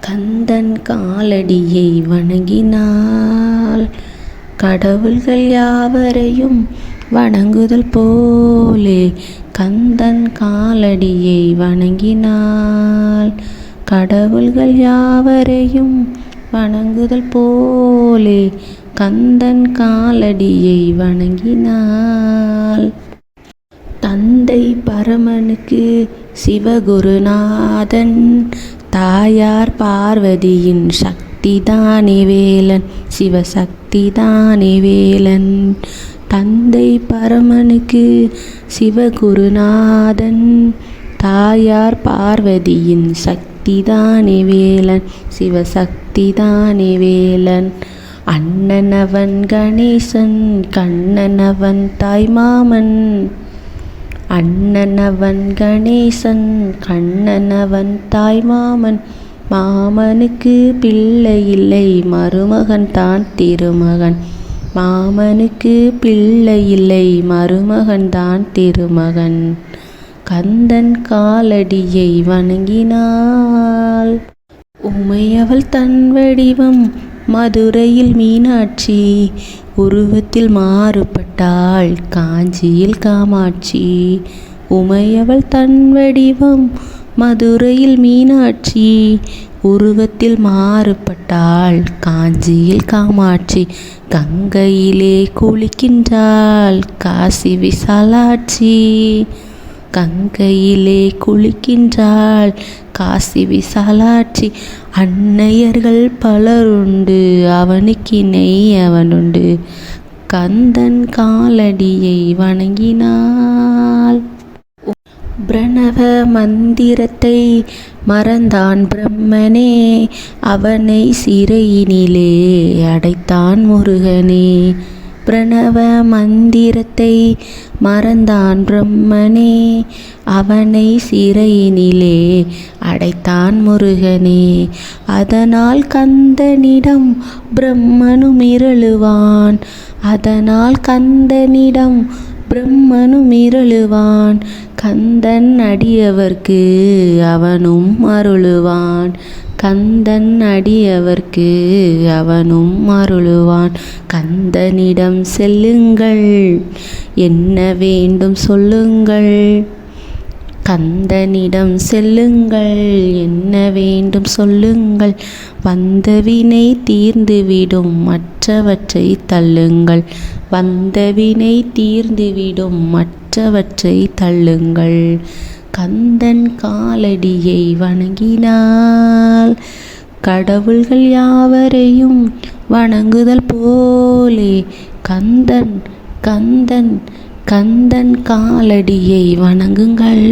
கந்தன் காலடியை வணங்கினால் கடவுள்கள் யாவரையும் வணங்குதல் போலே. கந்தன் காலடியை வணங்கினால் கடவுள்கள் யாவரையும் வணங்குதல் போலே. கந்தன் காலடியை வணங்கினால் தந்தை பரமனுக்கு சிவகுருநாதன், தாயார் பார்வதியின் சக்திதானே வேலன், சிவசக்திதானே வேலன். தந்தை பரமனுக்கு சிவகுருநாதன், தாயார் பார்வதியின் சக்திதானே வேலன், சிவசக்திதானே வேலன். அண்ணனவன் கணேசன், கண்ணனவன் தாய்மாமன். அண்ணனவன் கணேசன், கண்ணனவன் தாய்மாமன். மாமனுக்கு பிள்ளை இல்லை, மருமகன் தான் திருமகன். மாமனுக்கு பிள்ளை இல்லை, மருமகன் தான் திருமகன். கந்தன் காலடியை வணங்கினால் உமையவள் தன் வடிவம் மதுரையில் மீனாட்சி, உருவத்தில் மாறுபட்டாள் காஞ்சியில் காமாட்சி. உமையவள் தன் வடிவம் மதுரையில் மீனாட்சி, உருவத்தில் மாறுபட்டாள் காஞ்சியில் காமாட்சி. கங்கையிலே குளிக்கின்றாள் காசி விசாலாட்சி, கங்கையிலே குளிக்கின்றாள் காசி விசாலாட்சி. அன்னையர்கள் பலருண்டு, அவனுக்கிணை அவனுண்டு. கந்தன் காலடியை வணங்கினால் பிரணவ மந்திரத்தை மறந்தான் பிரம்மனே, அவனை சிறையினிலே அடைத்தான் முருகனே. பிரணவ மந்திரத்தை மறந்தான் பிரம்மனே, அவனை சிறையினிலே அடைத்தான் முருகனே. அதனால் கந்தனிடம் பிரம்மனும் மிரளுவான், அதனால் கந்தனிடம் பிரம்மனும் மிரளுவான். கந்தன் அடியவர்க்கு அவனும் அருளுவான், கந்தன் அடியவர்க்கு அவனும் அருளுவான். கந்தனிடம் செல்லுங்கள், என்ன வேண்டும் சொல்லுங்கள். கந்தனிடம் செல்லுங்கள், என்ன வேண்டும் சொல்லுங்கள். வந்தவினை தீர்ந்துவிடும், மற்றவற்றை தள்ளுங்கள். வந்தவினை தீர்ந்துவிடும், மற்றவற்றை தள்ளுங்கள். கந்தன் காலடியை வணங்கினால் கடவுள்கள் யாவரையும் வணங்குதல் போலே. கந்தன் கந்தன் கந்தன் காலடியை வணங்குங்கள்.